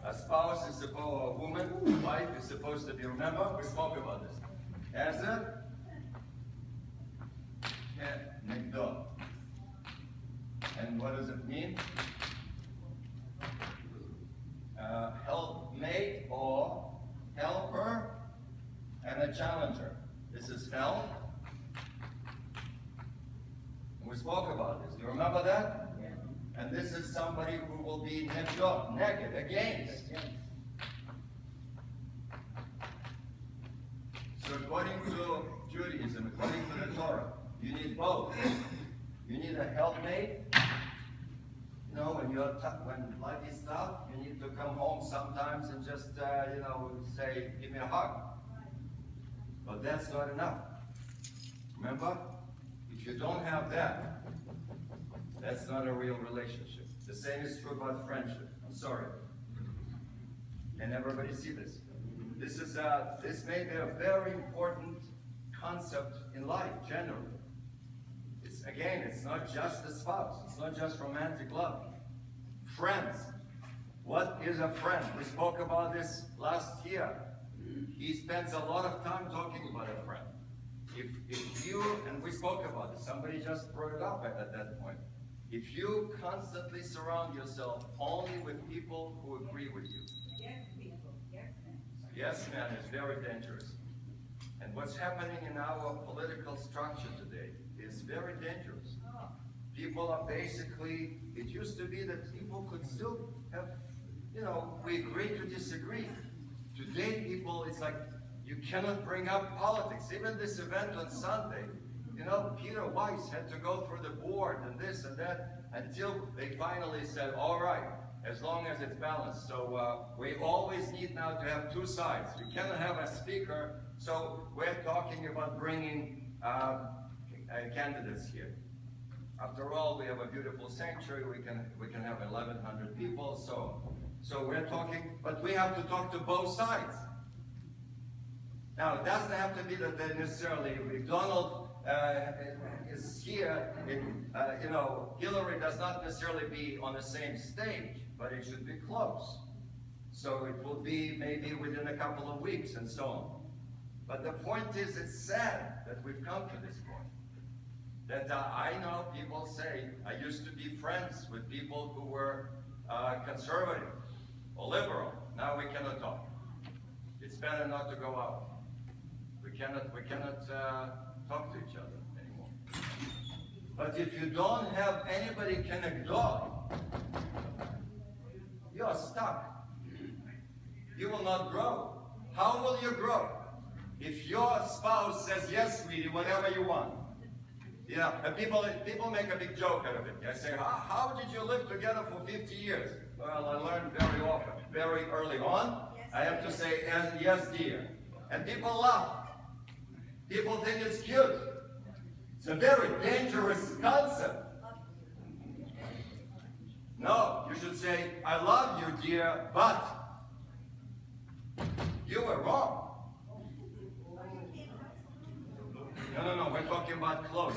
a spouse is supposed, a woman, wife is supposed to be, remember, we spoke about this, as a nigdo. And what does it mean? Helpmate or helper and a challenger. This is help. And we spoke about this. Do you remember that? Yeah. And this is somebody who will be nigdo, naked, against. So according to Judaism, according to the Torah, you need both. You need a helpmate. You know, when life is tough, you need to come home sometimes and just, say, give me a hug. But that's not enough. Remember? If you don't have that, that's not a real relationship. The same is true about friendship. I'm sorry. Can everybody see this? This may be a very important concept in life, generally. It's not just a spouse. It's not just romantic love. Friends. What is a friend? We spoke about this last year. He spends a lot of time talking about a friend. If you, and we spoke about it, somebody just brought it up at that point. If you constantly surround yourself only with people who agree with you. Yes, people. Yes, man, is very dangerous. And what's happening in our political structure today is very dangerous. People are basically, it used to be that people could still have, we agree to disagree. Today people, it's like, you cannot bring up politics. Even this event on Sunday, Peter Weiss had to go through the board and this and that until they finally said, all right, as long as it's balanced. So we always need now to have two sides. You cannot have a speaker, so we're talking about bringing candidates here. After all, we have a beautiful sanctuary. We can have 1,100 people. So we're talking, but we have to talk to both sides. Now, it doesn't have to be that they necessarily, if Donald is here, Hillary does not necessarily be on the same stage, but it should be close. So it will be maybe within a couple of weeks and so on. But the point is, it's sad that we've come to this point. That I know people say, I used to be friends with people who were conservative or liberal. Now we cannot talk. It's better not to go out. We cannot talk to each other anymore. But if you don't have anybody can ignore, you're stuck. You will not grow. How will you grow? If your spouse says, yes, sweetie, whatever you want. And people make a big joke out of it. I say, how did you live together for 50 years? Well, I learned very often, very early on. I have to say, yes, dear. And people laugh. People think it's cute. It's a very dangerous concept. No, you should say, I love you, dear, but you were wrong. No, we're talking about close,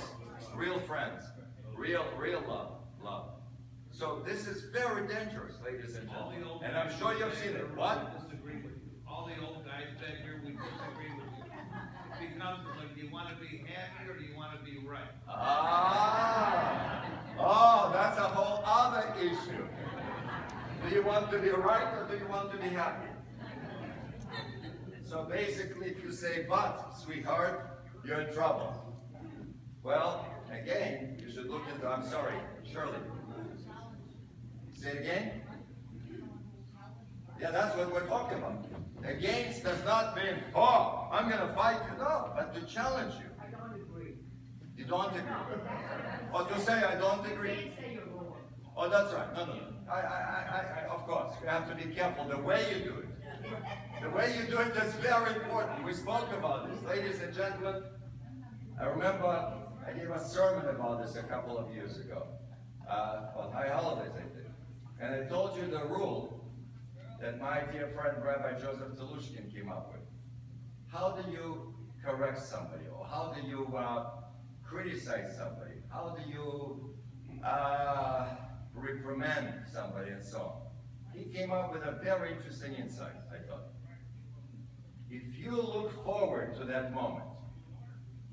real friends, real love. So this is very dangerous, ladies and gentlemen. And I'm sure you've seen it. What? Disagree with you. All the old guys back here, we disagree with you. It becomes like, do you want to be happy or do you want to be right? That's a whole other issue. Do you want to be right or do you want to be happy? So basically, if you say, but, sweetheart, you're in trouble. Well, again, you should look into, I'm sorry, Shirley. Say it again? Yeah, that's what we're talking about. Against does not mean, I'm going to fight you. No, but to challenge you. I don't agree. You don't agree? Or to say, I don't agree? Say you're wrong. Oh, that's right. No. I, of course, you have to be careful the way you do it. The way you do it is very important. We spoke about this. Ladies and gentlemen, I remember I gave a sermon about this a couple of years ago. On High Holidays, I did. And I told you the rule that my dear friend Rabbi Joseph Telushkin came up with. How do you correct somebody? Or how do you criticize somebody? How do you reprimand somebody and so on? He came up with a very interesting insight, I thought. If you look forward to that moment,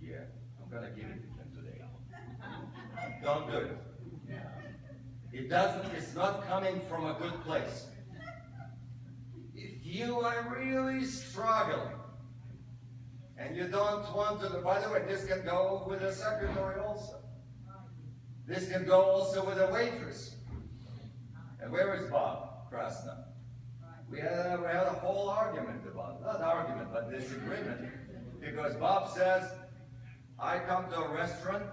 yeah, I'm going to give it to him today. Don't do it. It's not coming from a good place. If you are really struggling, and you don't want to, by the way, this can go with a secretary also. This can go also with a waitress. And where is Bob Krasna? We had a whole argument about it. Not argument, but disagreement. Because Bob says, I come to a restaurant,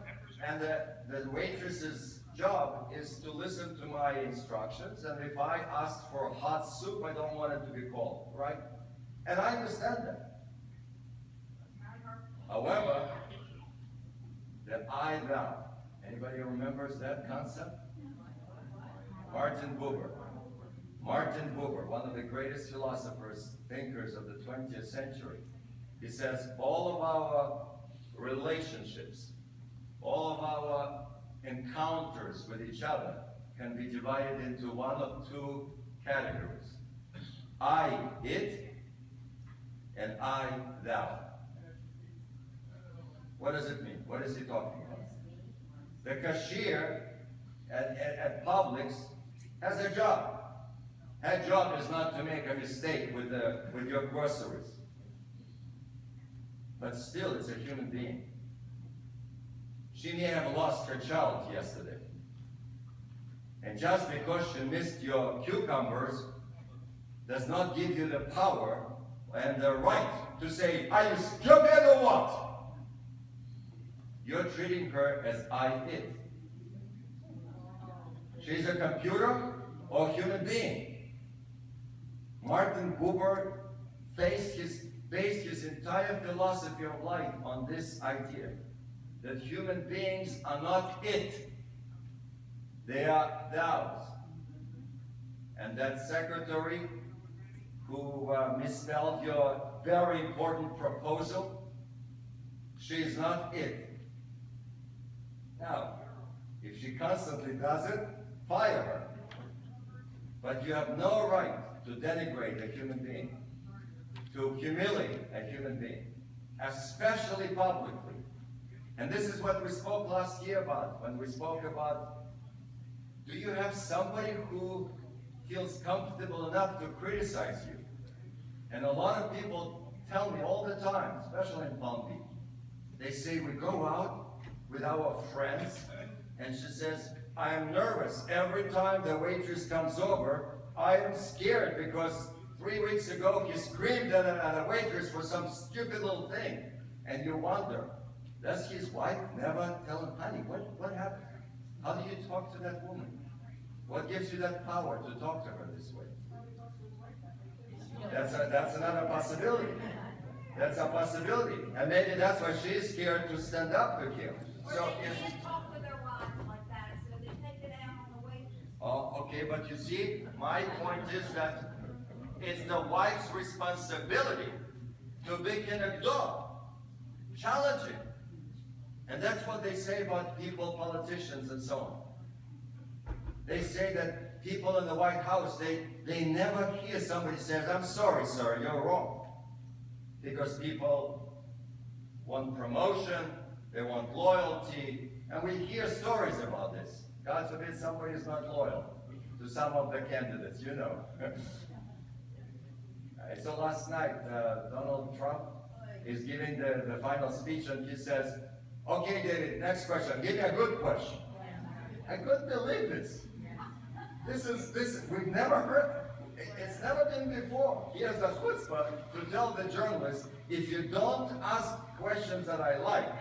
and the waitress's job is to listen to my instructions, and if I ask for hot soup, I don't want it to be cold, right? And I understand that. However, the I thou. Anybody remembers that concept? Martin Buber. Martin Buber, one of the greatest philosophers, thinkers of the 20th century. He says all of our relationships, all of our encounters with each other can be divided into one of two categories. I, it, and I, thou. What does it mean? What is he talking about? The cashier at Publix has a job. Her job is not to make a mistake with your groceries. But still, it's a human being. She may have lost her child yesterday. And just because she missed your cucumbers does not give you the power and the right to say, are you stupid or what? You're treating her as I it. She's a computer or human being. Martin Buber based his entire philosophy of life on this idea that human beings are not it, they are thous. And that secretary who misspelled your very important proposal, she's not it. Now, if she constantly does it, fire her. But you have no right to denigrate a human being, to humiliate a human being, especially publicly. And this is what we spoke last year about, when we spoke about, do you have somebody who feels comfortable enough to criticize you? And a lot of people tell me all the time, especially in Palm Beach, they say we go out with our friends, and she says, I am nervous. Every time the waitress comes over, I am scared because 3 weeks ago he screamed at a waitress for some stupid little thing. And you wonder, does his wife never tell him, honey, what happened? How do you talk to that woman? What gives you that power to talk to her this way? That's another possibility. That's a possibility. And maybe that's why she's scared to stand up to him. So they can't talk to their wives like that, so they take it out on the waitress. Oh, okay, but you see, my point is that it's the wife's responsibility to be kinegdo, challenging. And that's what they say about people, politicians, and so on. They say that people in the White House, they never hear somebody say, I'm sorry, sir, you're wrong. Because people want promotion, they want loyalty, and we hear stories about this. God forbid somebody is not loyal to some of the candidates, you know. I saw last night, Donald Trump is giving the final speech, and he says, okay, David, next question. Give me a good question. I couldn't believe this. We've never heard, it's never been before. He has the chutzpah to tell the journalist, if you don't ask questions that I like,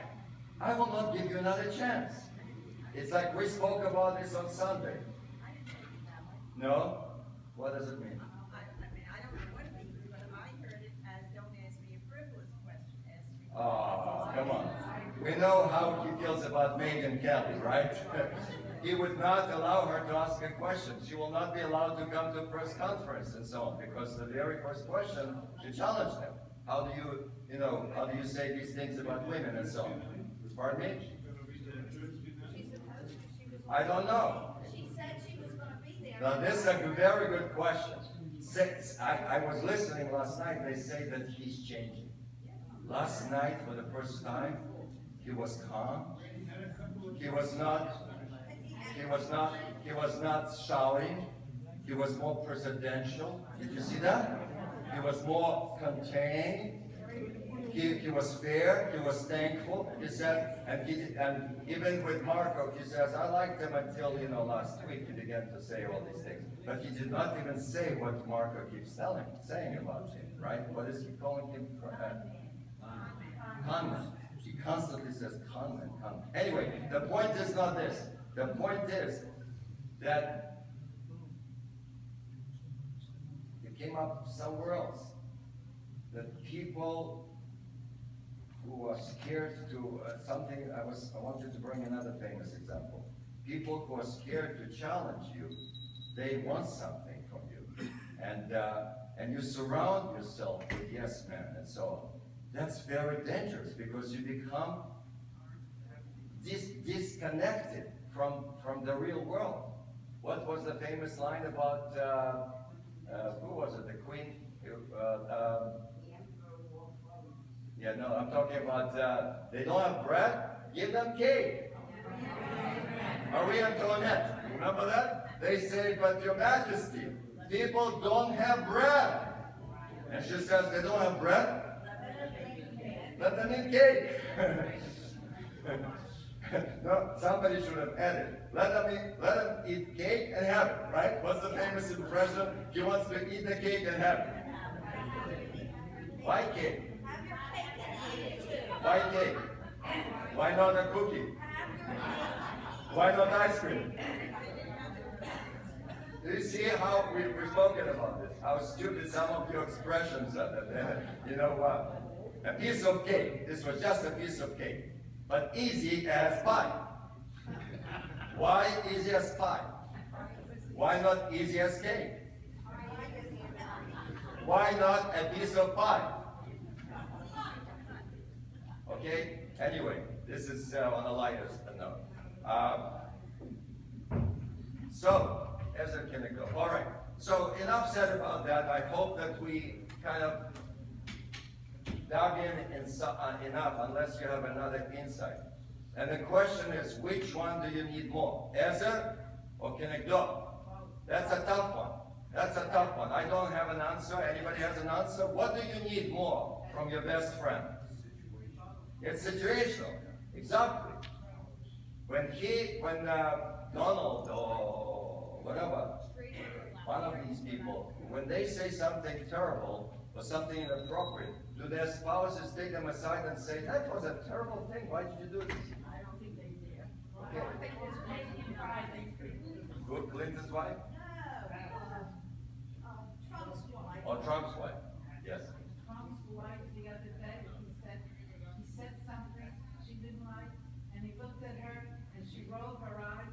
I will not give you another chance. It's like we spoke about this on Sunday. No? What does it mean? I don't know what it means, but I heard it as don't ask me a frivolous question. Ask me. Oh, come on. We know how he feels about Megyn Kelly, right? He would not allow her to ask a question. She will not be allowed to come to a press conference and so on, because the very first question, she challenged him. How do you say these things about women and so on? Pardon me? She's supposed to. I don't know. She said she was going to be there. Now, this is a very good question. I was listening last night, they say that he's changing. Last night, for the first time, he was calm. He was not shouting. He was more presidential. Did you see that? He was more contained. He was fair. He was thankful. He said, and even with Marco, he says, I liked him until last week he began to say all these things. But he did not even say what Marco keeps saying about him, right? What is he calling him? Conman. He constantly says Conman. Anyway, the point is not this. The point is that it came up somewhere else. That people who are scared to something. I wanted to bring another famous example. People who are scared to challenge you, they want something from you, and you surround yourself with yes men and so on. That's very dangerous because you become disconnected from the real world. What was the famous line about who was it? The Queen. I'm talking about they don't have bread, give them cake. Marie Antoinette, remember that? They say, but your majesty, people don't have bread. And she says, they don't have bread? Let them eat cake. No, somebody should have added, let them eat cake and have it, right? What's the famous impression? He wants to eat the cake and have it. Why cake? Why cake? Why not a cookie? Why not ice cream? Do you see how we've spoken about this? How stupid some of your expressions are. A piece of cake. This was just a piece of cake. But easy as pie. Why easy as pie? Why not easy as cake? Why not a piece of pie? Okay? Anyway, this is on a lighter note. So, as it can go. All right. So, enough said about that. I hope that we kind of dug in enough, unless you have another insight. And the question is, which one do you need more? Ezer or Kenegdo? That's a tough one. That's a tough one. I don't have an answer. Anybody has an answer? What do you need more from your best friend? It's situational. Exactly. When Donald or whatever, one of these people, when they say something terrible or something inappropriate, do their spouses take them aside and say, that was a terrible thing, why did you do this? I don't think they did. Okay. I think this Canadian pride thing. Good, Clinton's wife? No, Trump's wife. Or Trump's wife? Yes. Trump's wife the other day, he said something she didn't like, and he looked at her, and she rolled her eyes,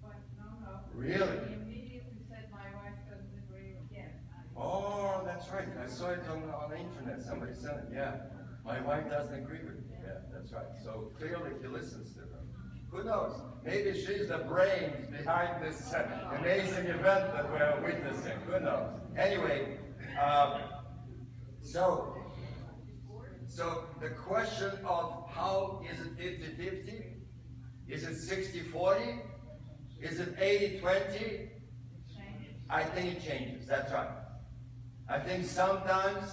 but no. Really? He immediately said, my wife doesn't agree with it. Oh, that's right. I saw it on the internet. Somebody sent it. Yeah. My wife doesn't agree with me. Yeah, that's right. So clearly he listens to her. Who knows? Maybe she's the brains behind this amazing event that we're witnessing. Who knows? Anyway, so the question of how is it 50-50? Is it 60-40? Is it 80-20? I think it changes. That's right. I think sometimes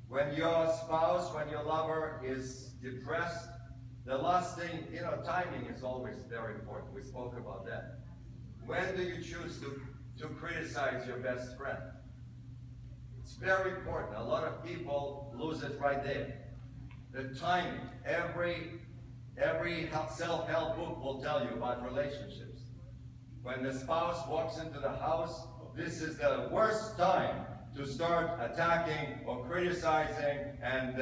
when your spouse, when your lover is depressed, the last thing, timing is always very important. We spoke about that. When do you choose to criticize your best friend? It's very important. A lot of people lose it right there. The timing. Every self-help book will tell you about relationships. When the spouse walks into the house, this is the worst time to start attacking or criticizing and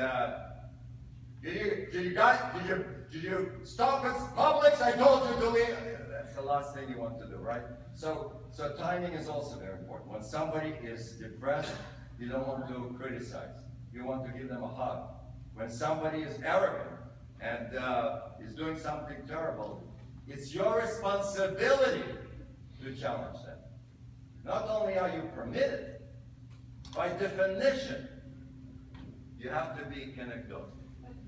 did you stop at Publix? I told you to leave. That's the last thing you want to do, right? So timing is also very important. When somebody is depressed, you don't want to criticize. You want to give them a hug. When somebody is arrogant and is doing something terrible, it's your responsibility to challenge that. Not only are you permitted, by definition, you have to be connected.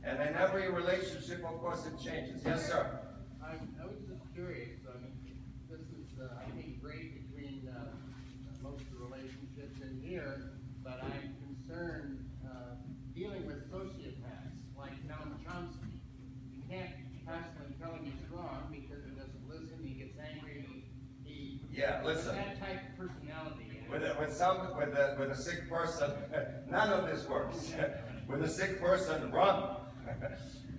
And in every relationship, of course, it changes. Yes, sir? I was just curious, this is, I think, great between most of the relationships in here, but I'm concerned dealing with sociopaths like Noam Chomsky. You can't constantly tell him he's wrong because he doesn't listen, he gets angry, he Yeah, listen. that type of personality. With a sick person, none of this works. With a sick person, run.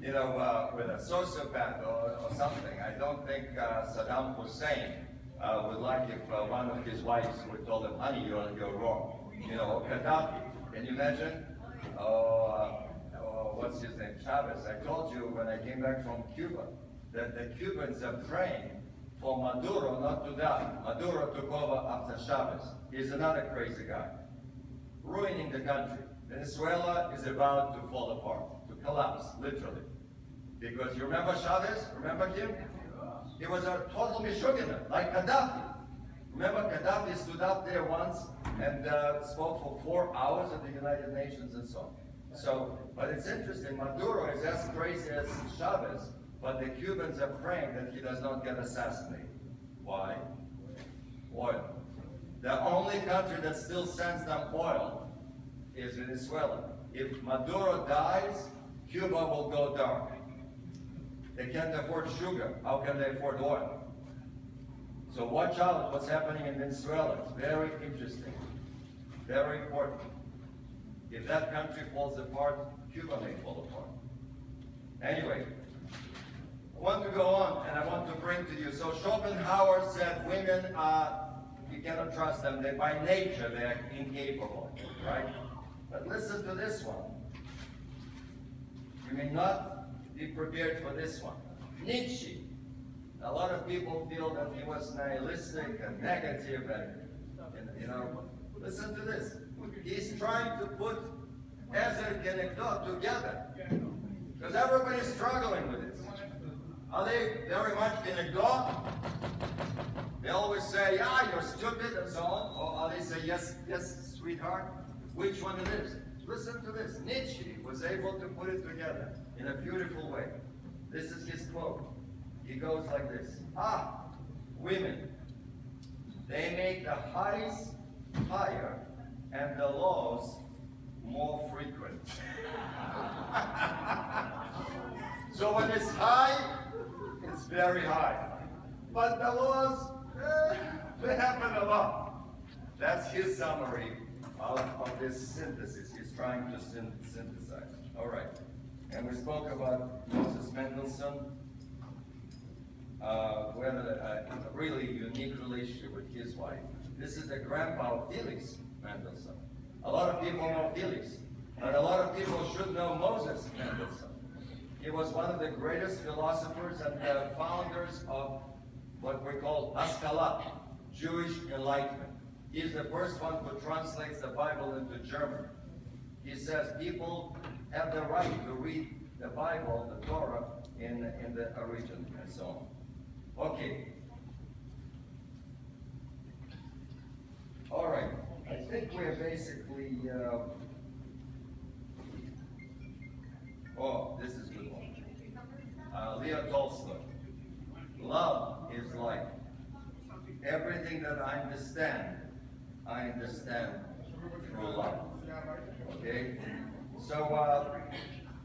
You know, with a sociopath or something. I don't think Saddam Hussein would like if one of his wives would tell him, honey, you're wrong. You know, Gaddafi, can you imagine? What's his name? Chavez. I told you when I came back from Cuba that the Cubans are praying for Maduro not to die. Maduro took over after Chavez. He's another crazy guy, ruining the country. Venezuela is about to fall apart, to collapse, literally. Because you remember Chavez? Remember him? He was a total Meshuggah, like Gaddafi. Remember Gaddafi stood up there once and spoke for 4 hours at the United Nations and so on. So, but it's interesting, Maduro is as crazy as Chavez, but the Cubans are praying that he does not get assassinated. Why? Oil. The only country that still sends them oil is Venezuela. If Maduro dies, Cuba will go dark. They can't afford sugar. How can they afford oil? So watch out what's happening in Venezuela. It's very interesting. Very important. If that country falls apart, Cuba may fall apart. Anyway, I want to go on and I want to bring to you. So Schopenhauer said women you cannot trust them. They, by nature, they're incapable, right? But listen to this one. You may not be prepared for this one. Nietzsche. A lot of people feel that he was nihilistic and negative and you know, listen to this. He's trying to put Ezer Kenegdot together. Because everybody's struggling with this. Are they very much Kenegdot? They always say, yeah, you're stupid and so on. Or are they say, yes, yes, sweetheart? Which one it is? Listen to this. Nietzsche was able to put it together in a beautiful way. This is his quote. He goes like this. Women, they make the highs higher and the lows more frequent. So when it's high, it's very high. But the lows, they happen a lot. That's his summary of this synthesis. He's trying to synthesize. All right. And we spoke about Moses Mendelssohn, who had a really unique relationship with his wife. This is the grandpa of Felix Mendelssohn. A lot of people know Felix, but a lot of people should know Moses Mendelssohn. He was one of the greatest philosophers and the founders of what we call Haskalah, Jewish Enlightenment. He's the first one who translates the Bible into German. He says people have the right to read the Bible, the Torah, in the origin, and so on. Okay. All right. I think we're basically, this is a good one. Leo Tolstoy. Love is like everything that I understand through love. Okay? So,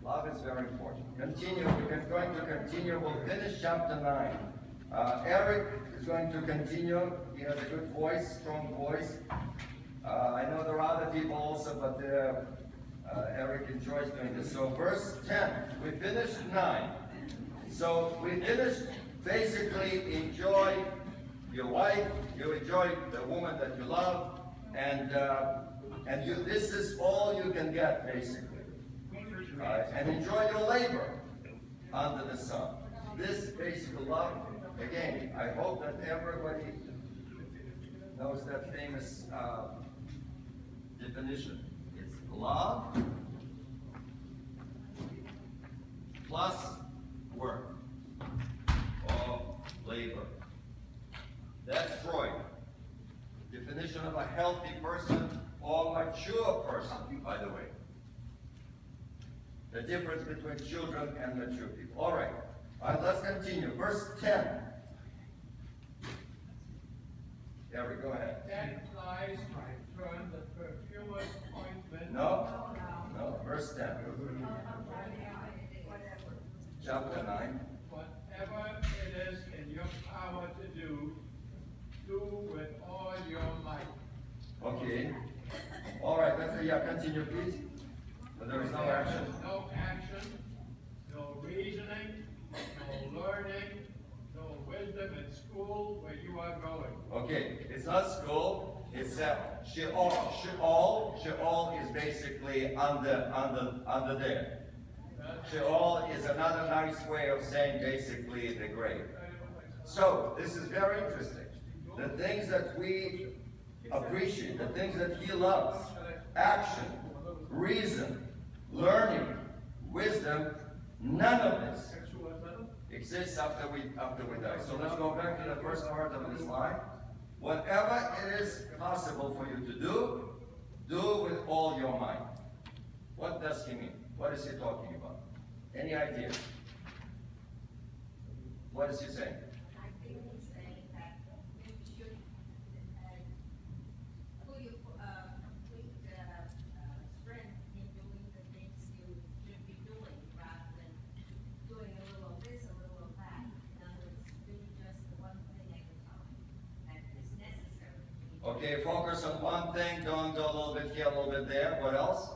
love is very important. Continue. We're going to continue. We'll finish chapter 9. Eric is going to continue. He has a good voice, strong voice. I know there are other people also, but Eric enjoys doing this. So verse 10, we finished 9. So we finished basically enjoy your wife, you enjoy the woman that you love, and this is all you can get basically. And enjoy your labor under the sun. This basic love, again, I hope that everybody knows that famous definition. It's love plus work or labor. That's Freud. healthy person or mature person, by the way. The difference between children and mature people. All right, let's continue. Verse 10. Gary, go ahead. 10 flies from the perfumer's ointment. No, verse 10. Chapter 9. Whatever it is in your power to do, do with all your might. Okay. All right, continue, please. But there is no action. No action, no reasoning, no learning, no wisdom in school where you are going. Okay, it's not school. It's Sheol. Sheol is basically under there. Sheol is another nice way of saying basically the grave. So this is very interesting. The things that we appreciate, the things that he loves, action, reason, learning, wisdom, none of this exists after we die. So let's go back to the first part of this line. Whatever it is possible for you to do, do with all your might. What does he mean? What is he talking about? Any idea? What is he saying? I think he's saying that you should put your complete strength in doing the things you should be doing rather than doing a little of this, a little of that. In other words, doing just the one thing at a time that is necessary. Okay, focus on one thing, don't do a little bit here, a little bit there. What else?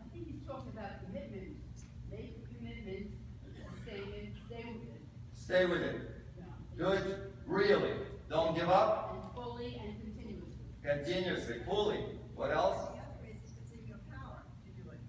I think he's talking about commitment. Make a commitment to stay with it. Stay with it. Do it really. Don't give up. And fully and continuously. Continuously, fully. What else? The other is if it's in your power to do it.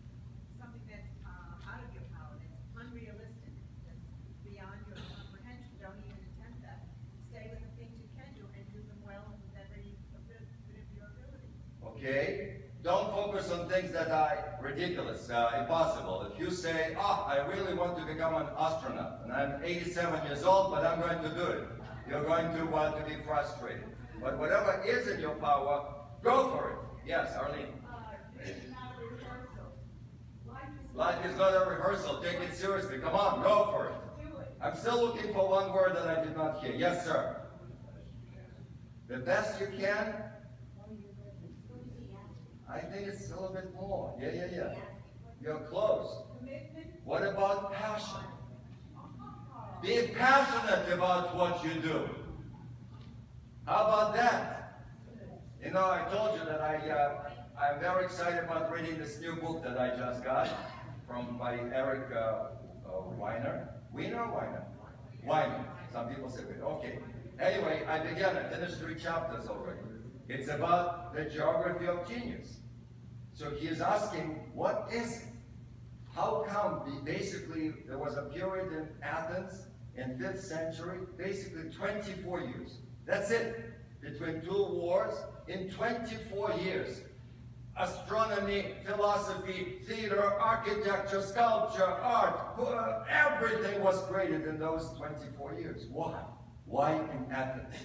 Something that's out of your power, that's unrealistic, that's beyond your comprehension, don't even attempt that. Stay with the things you can do and do them well and to every bit of your ability. Okay. Don't focus on things that are ridiculous, impossible. If you say, I really want to become an astronaut, and I'm 87 years old, but I'm going to do it, you're going to want to be frustrated. But whatever is in your power, go for it. Yes, Arlene. It's not a rehearsal. Life is not a rehearsal. Take it seriously. Come on, go for it. I'm still looking for one word that I did not hear. Yes, sir. The best you can. I think it's a little bit more. Yeah. You're close. What about passion? Be passionate about what you do. How about that? You know, I told you that I'm very excited about reading this new book that I just got by Eric Weiner. Weiner. Some people say Weiner. Okay. Anyway, I finished 3 chapters already. It's about the geography of genius. So he is asking, what is it? How come basically there was a period in Athens in 5th century, basically 24 years. That's it. Between 2 wars, in 24 years. Astronomy, philosophy, theater, architecture, sculpture, art, everything was created in those 24 years. Why? Why in Athens?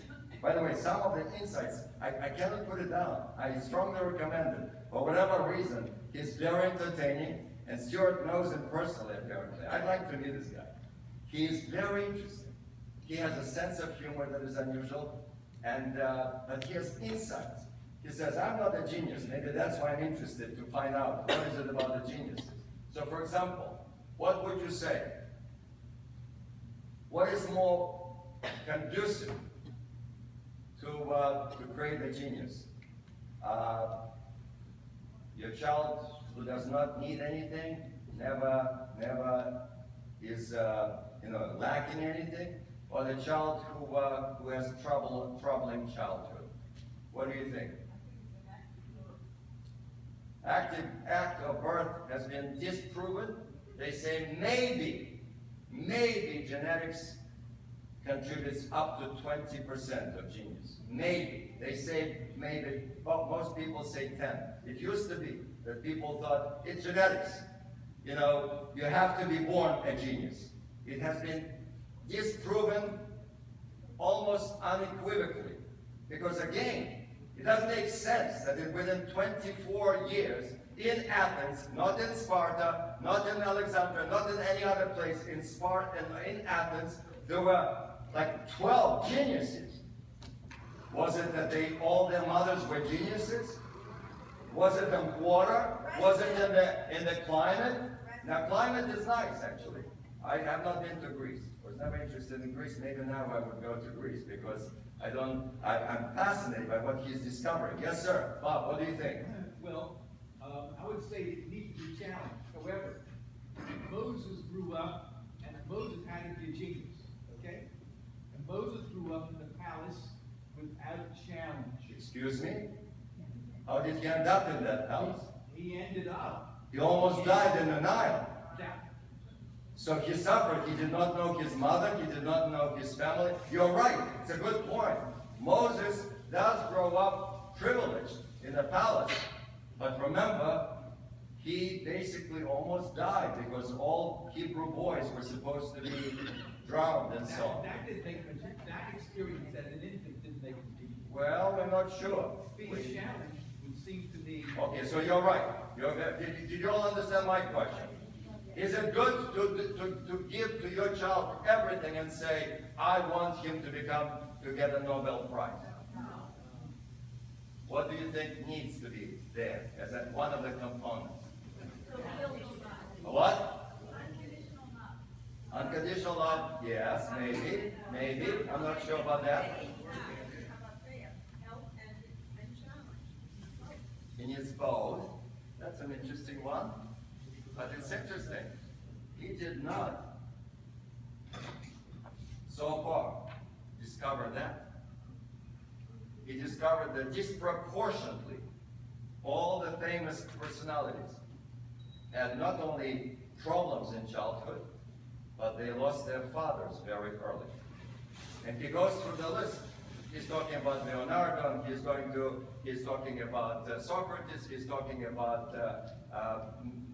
By the way, some of the insights, I cannot put it down. I strongly recommend it. For whatever reason, he's very entertaining, and Stuart knows him personally, apparently. I'd like to meet this guy. He is very interesting. He has a sense of humor that is unusual, and but he has insights. He says, I'm not a genius. Maybe that's why I'm interested to find out what is it about the geniuses. So for example, what would you say? What is more conducive to create a genius? Your child who does not need anything, never is lacking anything, or the child who has troubling childhood. What do you think? Act of birth has been disproven. They say maybe genetics contributes up to 20% of genius. Maybe. They say maybe, but most people say 10. It used to be that people thought it's genetics. You know, you have to be born a genius. It has been disproven almost unequivocally. Because again, It doesn't make sense that within 24 years, in Athens, not in Sparta, not in Alexandria, not in any other place, in Sparta and in Athens, there were like 12 geniuses. Was it that all their mothers were geniuses? Was it the water? Was it in the climate? Now, climate is nice, actually. I have not been to Greece. I was never interested in Greece. Maybe now I would go to Greece because I'm fascinated by what he's discovering. Yes, sir. Bob, what do you think? Well, I would say it needs to be challenged. However, Moses grew up, and Moses had to be a genius, okay? And Moses grew up in the palace without challenge. Excuse me? How did he end up in that palace? He ended up. He almost died in the Nile. That, So he suffered. He did not know his mother. He did not know his family. You're right. It's a good point. Moses does grow up privileged in the palace. But remember, he basically almost died because all Hebrew boys were supposed to be drowned and so on. that didn't make him, that experience as an infant didn't make him genius. Well, we're not sure. Being challenged would seem to me. Okay, so you're right. Did you all understand my question? Is it good to give to your child everything and say, I want him to get a Nobel Prize? What do you think needs to be there as one of the components? A what? Unconditional love, yes, maybe. I'm not sure about that. How about fair? Help and challenge. He needs both. That's an interesting one. But it's interesting. He did not, so far, discover that. He discovered that disproportionately, all the famous personalities had not only problems in childhood, but they lost their fathers very early. And he goes through the list. He's talking about Leonardo, he's talking about Socrates, he's talking about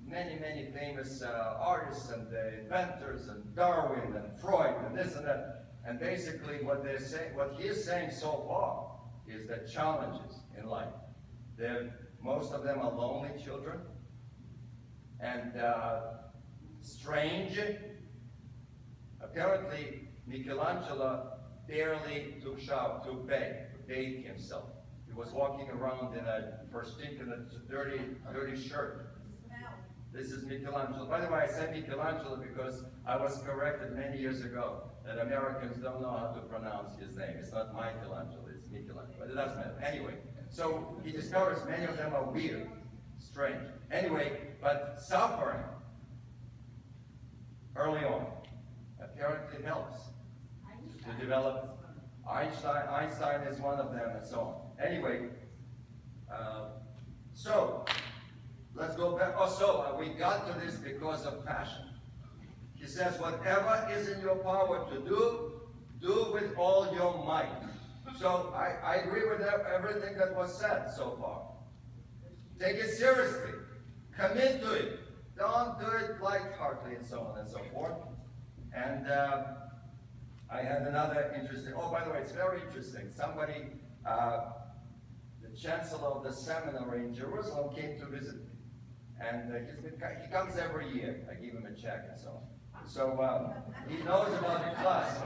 many famous artists and inventors and Darwin and Freud and this and that. And basically what he is saying so far is that challenges in life. Most of them are lonely children and strange. Apparently, Michelangelo barely took bathe himself. He was walking around in a dirty shirt. This is Michelangelo. By the way, I said Michelangelo because I was corrected many years ago that Americans don't know how to pronounce his name. It's not Michelangelo, it's Michelangelo. But it doesn't matter. Anyway, so he discovers many of them are weird, strange. Anyway, but suffering early on apparently helps to develop. Einstein is one of them and so on. Anyway, so let's go back. We got to this because of passion. He says, whatever is in your power to do with all your might. So I agree with everything that was said so far. Take it seriously. Commit to it. Don't do it lightheartedly and so on and so forth. And I had another interesting, by the way, it's very interesting. Somebody, the chancellor of the seminary in Jerusalem came to visit me. And he comes every year. I give him a check and so on. So he knows about the class.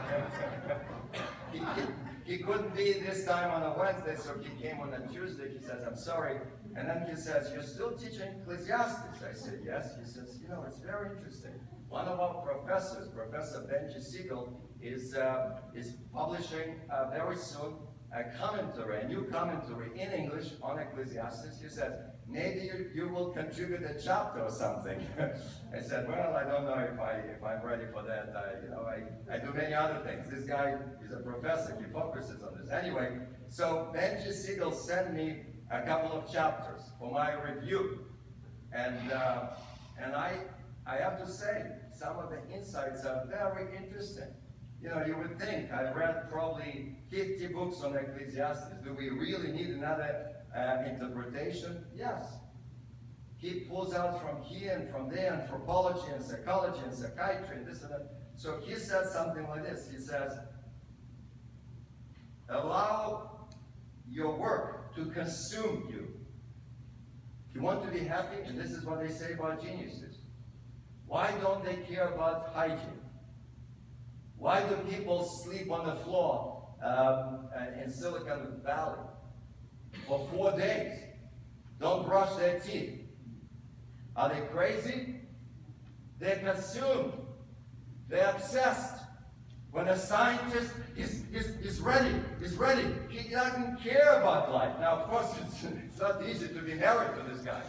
He couldn't be this time on a Wednesday, so he came on a Tuesday. He says, I'm sorry. And then he says, you're still teaching Ecclesiastes? I said, yes. He says, it's very interesting. One of our professors, Professor Benji Siegel, is publishing very soon a new commentary in English on Ecclesiastes. He said, maybe you will contribute a chapter or something. I said, well, I don't know if I'm ready for that. I do many other things. This guy is a professor. He focuses on this. Anyway, so Benji Siegel sent me a couple of chapters for my review. And I have to say, some of the insights are very interesting. You would think, I've read probably 50 books on Ecclesiastes. Do we really need another interpretation? Yes. He pulls out from here and from there, anthropology and psychology and psychiatry and this and that. So he says something like this. He says, allow your work to consume you. If you want to be happy, and this is what they say about geniuses, why don't they care about hygiene? Why do people sleep on the floor in Silicon Valley for 4 days? Don't brush their teeth. Are they crazy? They're consumed. They're obsessed. When a scientist is ready, he doesn't care about life. Now, of course, it's not easy to be married to this guy.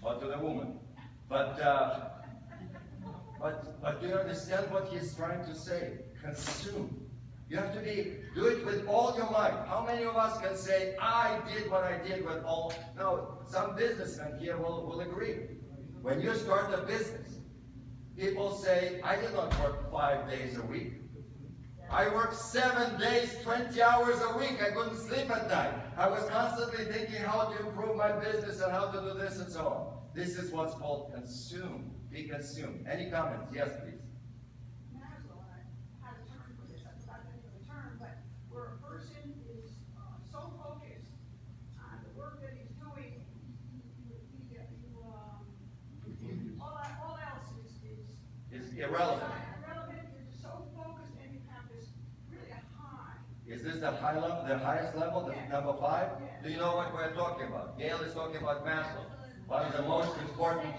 Or to the woman. But do you understand what he's trying to say? Consume. You have to do it with all your might. How many of us can say, I did what I did with all? No, some businessmen here will agree. When you start a business, people say, I did not work 5 days a week. I worked 7 days, 20 hours a week. I couldn't sleep at night. I was constantly thinking how to improve my business and how to do this and so on. This is what's called consume. Be consumed. Any comments? Yes, please. Maslow, I had a term for this, I forgot the name of the term, but where a person is so focused on the work that he's doing, all else It's irrelevant. irrelevant, you're so focused and you have this really high. Is this the high level, the highest level, the Yeah. number 5? Yeah. Do you know what we're talking about? Gail is talking about Maslow. One of the most important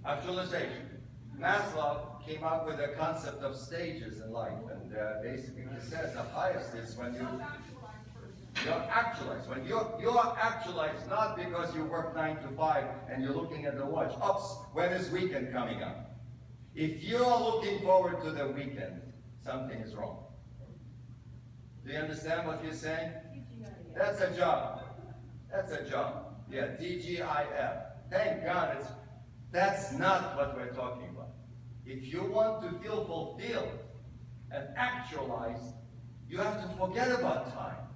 actualization. Maslow came up with the concept of stages in life, and basically he says the highest is when you're actualized. When you're actualized not because you work 9 to 5 and you're looking at the watch. Oops, when is weekend coming up? If you're looking forward to the weekend, something is wrong. Do you understand what he's saying? That's a job. That's a job. Yeah, DGIF. Thank God that's not what we're talking about. If you want to feel fulfilled and actualized, you have to forget about time.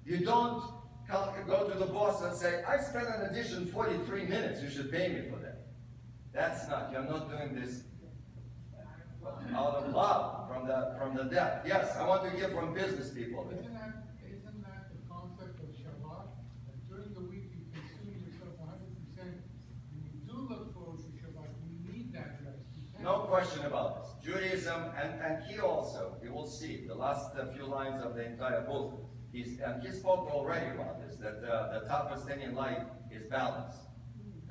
You don't go to the boss and say, I spent an additional 43 minutes, you should pay me for that. That's not, you're not doing this out of love from the depth. Yes, I want to hear from business people. Isn't that the concept of Shabbat? That during the week you consume yourself 100%, and you do look forward to Shabbat, you need that rest. No question about this. Judaism, and he also, you will see, the last few lines of the entire book, he spoke already about this, that the toughest thing in life is balance.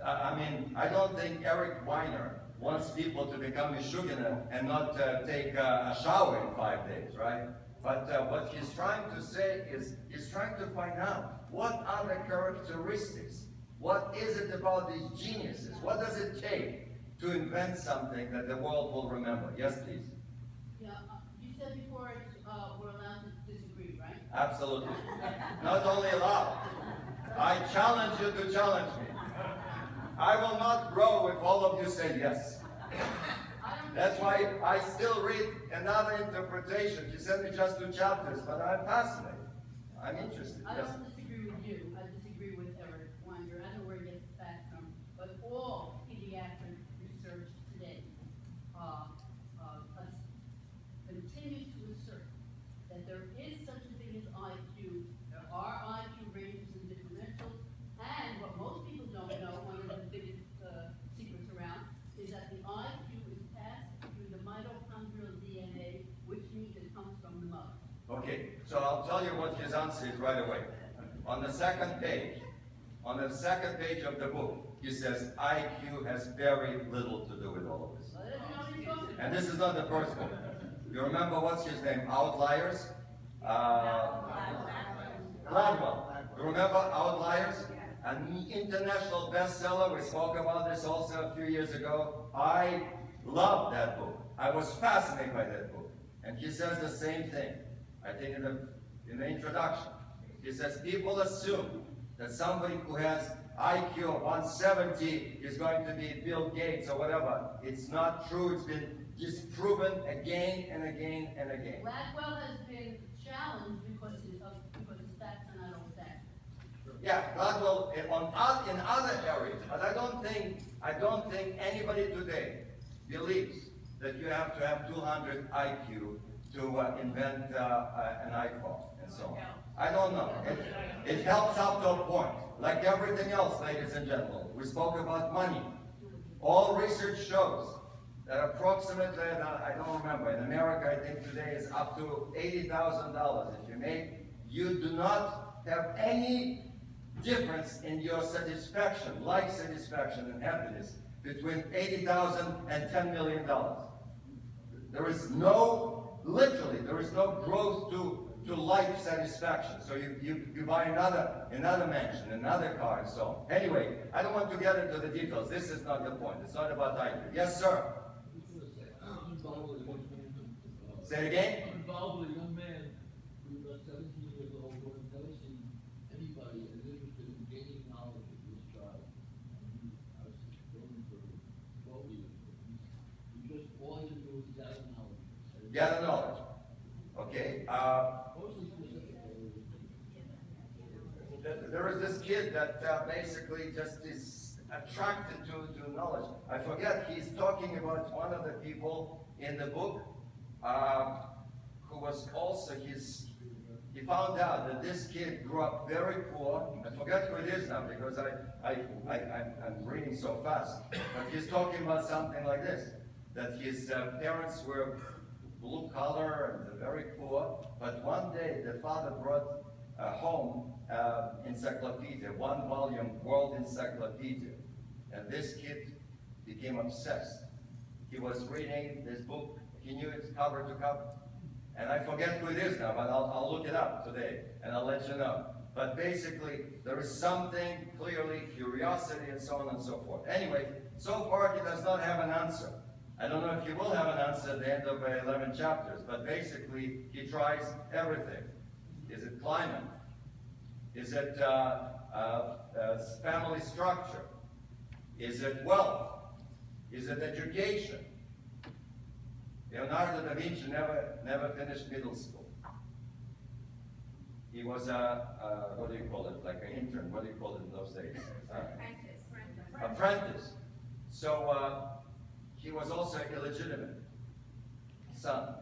I mean, I don't think Eric Weiner wants people to become Meshuggah and not take a shower in 5 days, right? But what he's trying to say is, he's trying to find out what are the characteristics, what is it about these geniuses, what does it take to invent something that the world will remember? Yes, please. Yeah, you said before, we're allowed to disagree, right? Absolutely. Not only allowed, I challenge you to challenge me. I will not grow if all of you say yes. That's why I still read another interpretation. He sent me just 2 chapters, but I'm fascinated. I'm interested. I Yes. don't disagree with you, I disagree with Eric Weiner, I know where he gets the facts from, but all pediatric research today, continue to assert that there is such a thing as IQ, there are IQ ranges and differentials, and what most people don't know, one of the biggest secrets around, is that the IQ is passed through the mitochondrial DNA, which means it comes from the mother. Okay, so I'll tell you what his answer is right away. On the second page of the book, he says IQ has very little to do with all of this. Well, that's not what he's talking about. And this is not the first book. You remember what's his name? Outliers? Gladwell. You remember Outliers? An international bestseller. We spoke about this also a few years ago. I loved that book. I was fascinated by that book. And he says the same thing. I think in the introduction. He says people assume that somebody who has IQ of 170 is going to be Bill Gates or whatever. It's not true. It's been disproven again and again and again. Gladwell has been challenged because his facts are not always accurate. Yeah, Gladwell in other areas, but I don't think anybody today believes that you have to have 200 IQ to invent an iPhone and and so on. I don't know. It helps up to a point. Like everything else, ladies and gentlemen. We spoke about money. All research shows that approximately, and I don't remember, in America I think today is up to $80,000 if you make. You do not have any difference in your satisfaction, life satisfaction and happiness between $80,000 and $10 million. There is no, literally, there is no growth to life satisfaction. So you buy another mansion, another car, and so on. Anyway, I don't want to get into the details. This is not the point. It's not about IQ. Yes, sir. Say it again. I'm involved with a young man who's about 17 years old, who has never seen anybody as interested in gaining knowledge as this child. I was going for 12 years. He just, all he can do is gather knowledge. Gather knowledge. Okay. Mostly specific. There is this kid that basically just is attracted to knowledge. I forget, he's talking about one of the people in the book who was also he found out that this kid grew up very poor. I forget who it is now because I'm reading so fast. But he's talking about something like this, that his parents were blue collar and very poor, but one day the father brought home encyclopedia, 1-volume world encyclopedia, and this kid became obsessed. He was reading this book, he knew it cover to cover, and I forget who it is now, but I'll look it up today and I'll let you know. But basically, there is something, clearly, curiosity and so on and so forth. Anyway, so far he does not have an answer. I don't know if he will have an answer at the end of 11 chapters, but basically he tries everything. Is it climate? Is it family structure? Is it wealth? Is it education? Leonardo da Vinci never finished middle school. He was what do you call it? Like an intern. What do you call it in those days? Apprentice. So he was also illegitimate son.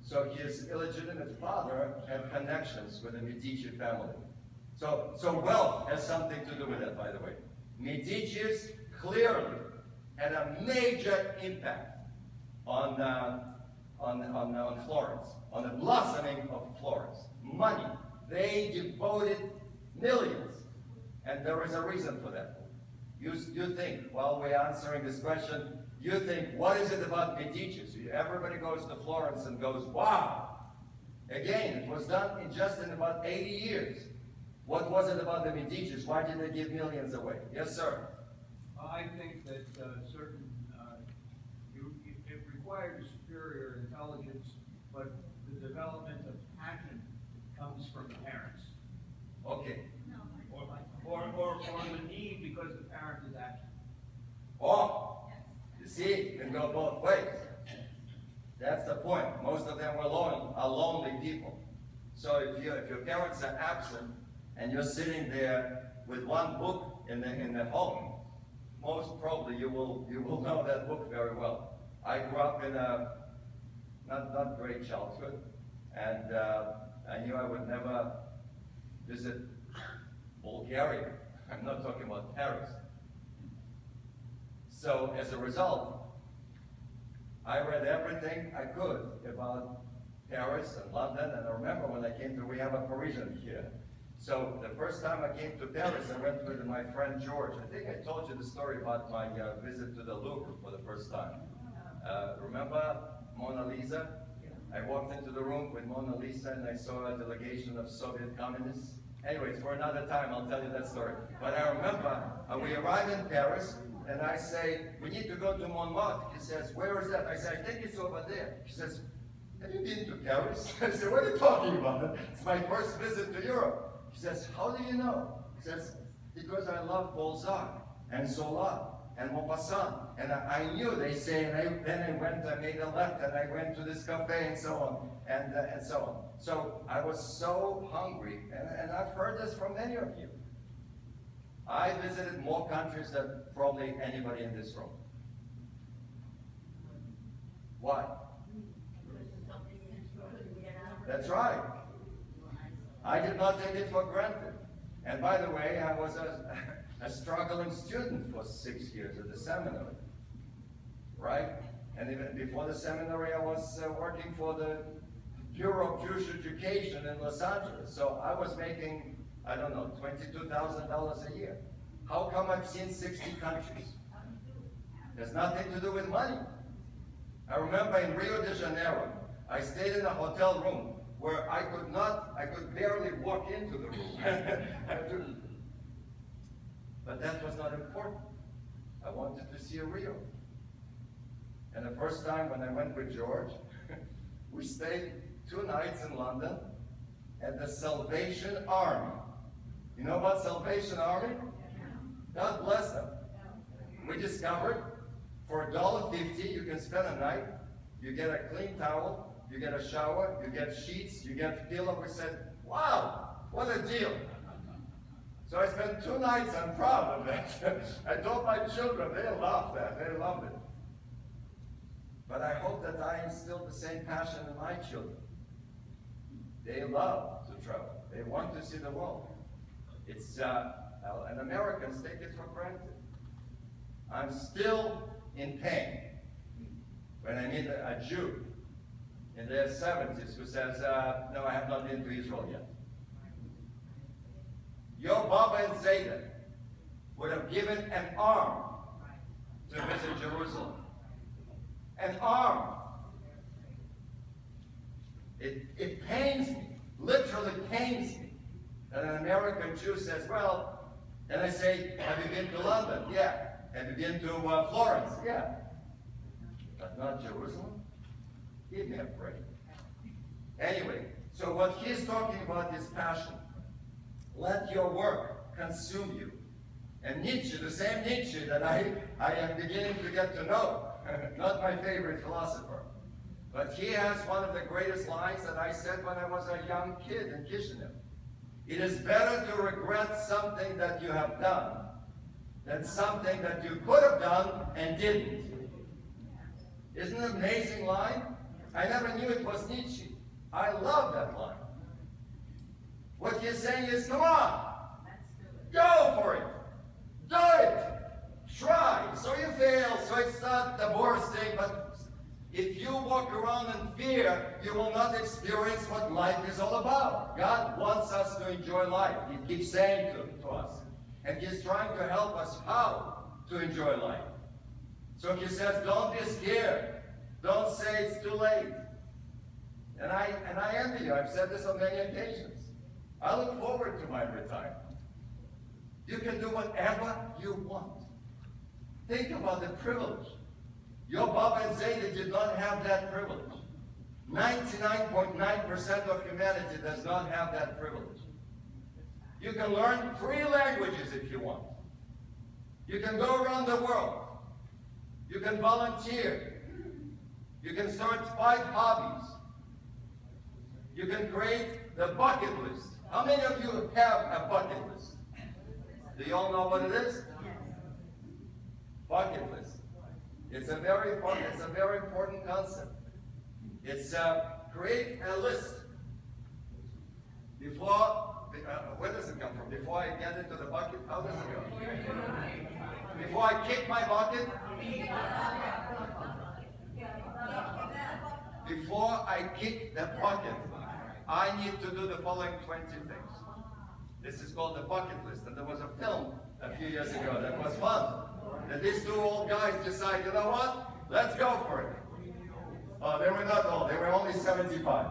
So his illegitimate father had connections with the Medici family. So wealth has something to do with that, by the way. Medicis clearly had a major impact on Florence, on the blossoming of Florence. Money. They devoted millions. And there is a reason for that. You think, while we're answering this question, you think, what is it about Medicis? Everybody goes to Florence and goes, wow. Again, it was done in about 80 years. What was it about the Medicis? Why did they give millions away? Yes, sir. I think that it requires superior intelligence, but the development of passion comes from the parents. Okay. Or the need because the parent is absent. Oh, you see, it can go both ways. That's the point. Most of them are lonely people. So if your parents are absent and you're sitting there with one book in the home, most probably you will know that book very well. I grew up in a not great childhood, and I knew I would never visit Bulgaria. I'm not talking about Paris. So as a result, I read everything I could about Paris and London, and I remember when I came we have a Parisian here. So the first time I came to Paris, I went with my friend George. I think I told you the story about my visit to the Louvre for the first time. Remember Mona Lisa? I walked into the room with Mona Lisa and I saw a delegation of Soviet communists. Anyways, for another time, I'll tell you that story. But I remember we arrived in Paris, and I say, we need to go to Montmartre. He says, where is that? I say, I think it's over there. She says, have you been to Paris? I said, what are you talking about? It's my first visit to Europe. She says, how do you know? He says, because I love Balzac and Zola and Maupassant. And I knew, they say, and then I went, I made a left, and I went to this cafe and so on, and so on. So I was so hungry, and I've heard this from many of you. I visited more countries than probably anybody in this room. Why? That's right. I did not take it for granted. And by the way, I was a struggling student for 6 years at the seminary, right? And even before the seminary, I was working for the Bureau of Jewish Education in Los Angeles. So I was making, I don't know, $22,000 a year. How come I've seen 60 countries? There's nothing to do with money. I remember in Rio de Janeiro, I stayed in a hotel room where I could barely walk into the room. But that was not important. I wanted to see Rio. And the first time when I went with George, we stayed 2 nights in London at the Salvation Army. You know about Salvation Army? God bless them. We discovered for $1.50 you can spend a night, you get a clean towel, you get a shower, you get sheets, you get pillow. We said, wow, what a deal. So I spent 2 nights, I'm proud of that. I told my children, they loved that, they loved it. But I hope that I instilled the same passion in my children. They love to travel. They want to see the world. It's, and Americans take it for granted. I'm still in pain when I meet a Jew in their 70s who says, no, I have not been to Israel yet. Your Baba and Zayda would have given an arm to visit Jerusalem. An arm. It pains me, literally pains me, that an American Jew says, well, and I say, have you been to London? Yeah. Have you been to Florence? Yeah. But not Jerusalem? Give me a break. Anyway, so what he's talking about is passion. Let your work consume you. And Nietzsche, the same Nietzsche that I am beginning to get to know, not my favorite philosopher, but he has one of the greatest lines that I said when I was a young kid in Kishinev. It is better to regret something that you have done than something that you could have done and didn't. Isn't it an amazing line? I never knew it was Nietzsche. I love that line. What he's saying is, come on, go for it, do it, try. So you fail, so it's not the worst thing, but if you walk around in fear, you will not experience what life is all about. God wants us to enjoy life. He keeps saying to us. And he's trying to help us how to enjoy life. So he says, don't be scared. Don't say it's too late. And I envy you. I've said this on many occasions. I look forward to my retirement. You can do whatever you want. Think about the privilege. Your Baba and Zayda did not have that privilege. 99.9% of humanity does not have that privilege. You can learn 3 languages if you want. You can go around the world. You can volunteer. You can start 5 hobbies. You can create the bucket list. How many of you have a bucket list? Do you all know what it is? Bucket list. It's a very important concept. It's create a list. Before, where does it come from? Before I get into the bucket, how does it go? Before I kick my bucket? Before I kick the bucket, I need to do the following 20 things. This is called the bucket list, and there was a film a few years ago that was fun. And these 2 old guys decide, you know what? Let's go for it. Oh, they were not old, they were only 75.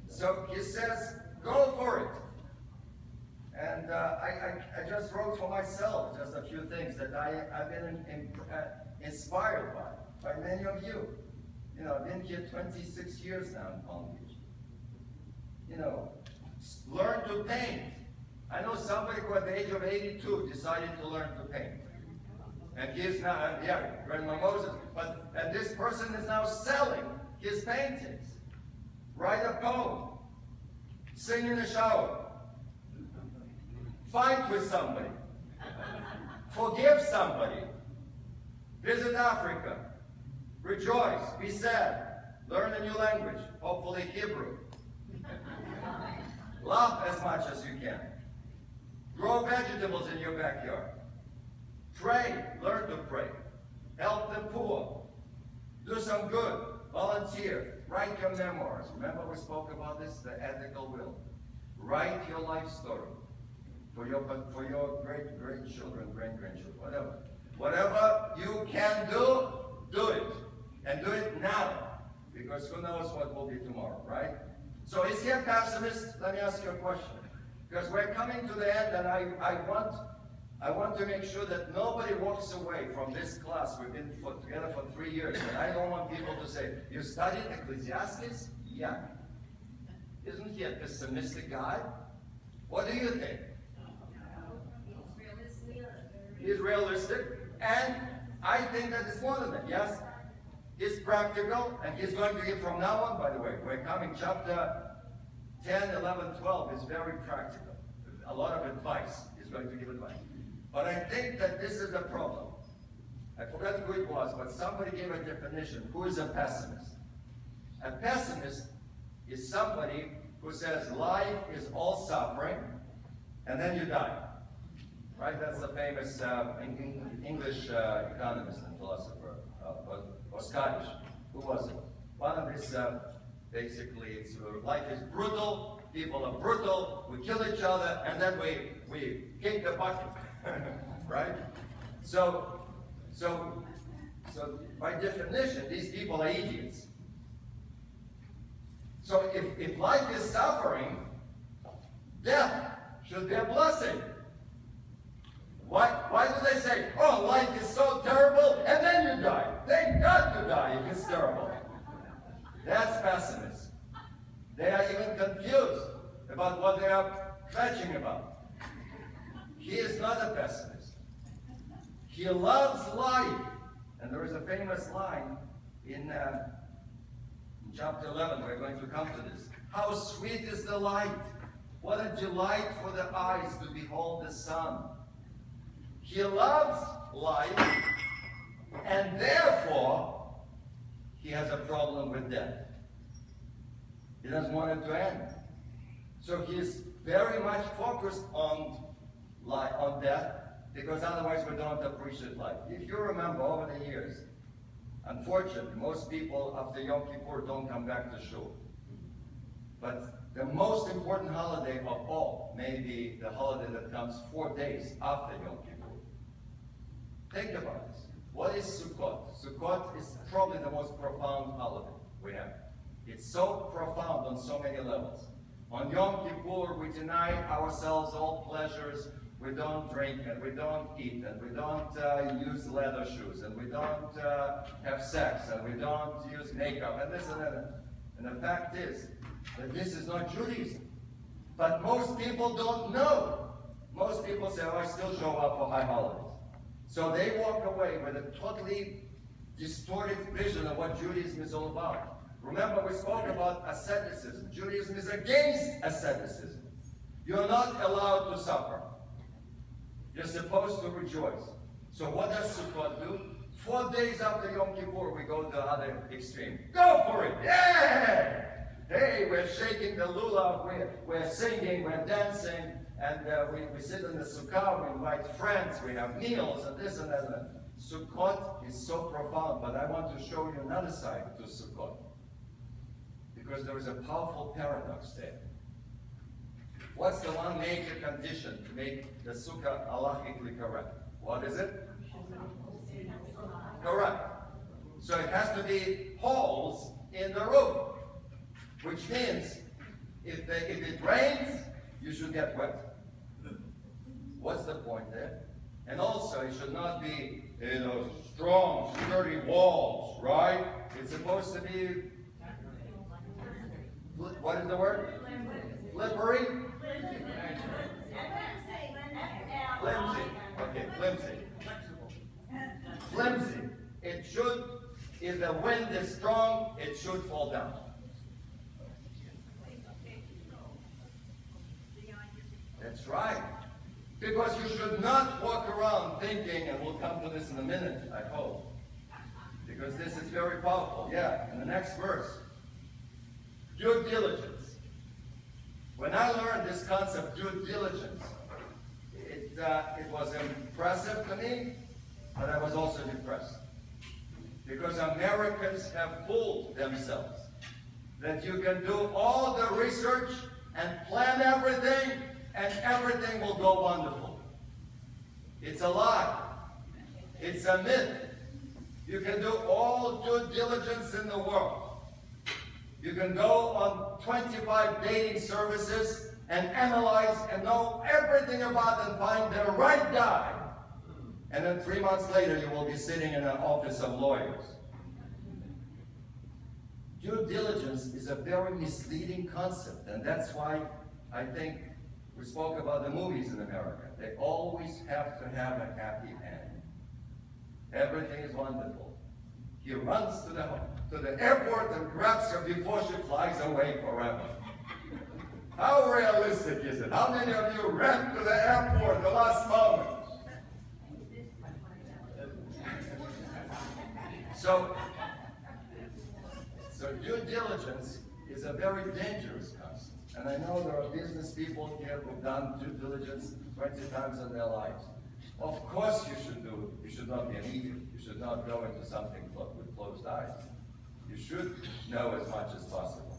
So he says, go for it. And I just wrote for myself just a few things that I've been inspired by many of you. You know, I've been here 26 years now in Palm Beach. You know, learn to paint. I know somebody who at the age of 82 decided to learn to paint. And he is now, Grandma Moses, and this person is now selling his paintings. Write a poem. Sing in the shower. Fight with somebody. Forgive somebody. Visit Africa. Rejoice. Be sad. Learn a new language, hopefully Hebrew. Laugh as much as you can. Grow vegetables in your backyard. Pray, learn to pray. Help the poor. Do some good. Volunteer. Write your memoirs. Remember we spoke about this, the ethical will. Write your life story for your great-grandchildren, great-grandchildren, whatever. Whatever you can do, do it. And do it now. Because who knows what will be tomorrow, right? So is he a pessimist? Let me ask you a question. Because we're coming to the end, and I want to make sure that nobody walks away from this class. We've been together for 3 years, and I don't want people to say, you studied Ecclesiastes? Yeah. Isn't he a pessimistic guy? What do you think? He's realistic, and I think that it's more than that, yes? He's practical, and he's going to give from now on, by the way. We're coming, chapter 10, 11, 12 is very practical. A lot of advice. He's going to give advice. But I think that this is the problem. I forgot who it was, but somebody gave a definition. Who is a pessimist? A pessimist is somebody who says life is all suffering, and then you die. Right? That's the famous English economist and philosopher, or Scottish. Who was it? One of his, basically, it's, life is brutal, people are brutal, we kill each other, and then we kick the bucket. Right? So by definition, these people are idiots. So if life is suffering, death should be a blessing. Why do they say, oh, life is so terrible, and then you die? Thank God you die if it's terrible. That's pessimists. They are even confused about what they are preaching about. He is not a pessimist. He loves life. And there is a famous line in chapter 11. We're going to come to this. How sweet is the light. What a delight for the eyes to behold the sun. He loves life, and therefore, he has a problem with death. He doesn't want it to end. So he is very much focused on death, because otherwise we don't appreciate life. If you remember over the years, unfortunately, most people after Yom Kippur don't come back to shul. But the most important holiday of all may be the holiday that comes 4 days after Yom Kippur. Think about this. What is Sukkot? Sukkot is probably the most profound holiday we have. It's so profound on so many levels. On Yom Kippur, we deny ourselves all pleasures. We don't drink, and we don't eat, and we don't use leather shoes, and we don't have sex, and we don't use makeup, and this and that. And the fact is that this is not Judaism. But most people don't know. Most people say, oh, I still show up for my holidays. So they walk away with a totally distorted vision of what Judaism is all about. Remember, we spoke about asceticism. Judaism is against asceticism. You're not allowed to suffer. You're supposed to rejoice. So what does Sukkot do? 4 days after Yom Kippur, we go to the other extreme. Go for it! Yeah! Hey, we're shaking the lulav, we're singing, we're dancing, and we sit in the sukkah, we invite friends, we have meals, and this and that. And that. Sukkot is so profound, but I want to show you another side to Sukkot. Because there is a powerful paradox there. What's the one major condition to make the sukkah halachically correct? What is it? Correct. So it has to be holes in the roof. Which means, if it rains, you should get wet. What's the point there? And also, it should not be, strong, sturdy walls, right? It's supposed to be, what is the word? Slippery? Flimsy. Okay, flimsy. Flimsy. It should, if the wind is strong, it should fall down. That's right. Because you should not walk around thinking, and we'll come to this in a minute, I hope. because this is very powerful. Yeah, in the next verse. Due diligence. When I learned this concept, due diligence, it was impressive to me, but I was also depressed. Because Americans have fooled themselves that you can do all the research and plan everything, and everything will go wonderful. It's a lie. It's a myth. You can do all due diligence in the world. You can go on 25 dating services and analyze and know everything about and find the right guy. And then 3 months later, you will be sitting in an office of lawyers. Due diligence is a very misleading concept, and that's why I think we spoke about the movies in America. They always have to have a happy end. Everything is wonderful. He runs to the airport and grabs her before she flies away forever. How realistic is it? How many of you ran to the airport the last moment? So due diligence is a very dangerous concept. And I know there are business people here who've done due diligence 20 times in their lives. Of course you should do it. You should not be an idiot. You should not go into something with closed eyes. You should know as much as possible.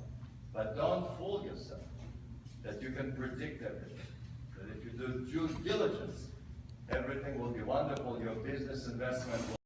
But don't fool yourself that you can predict everything. That if you do due diligence, everything will be wonderful. Your business investment will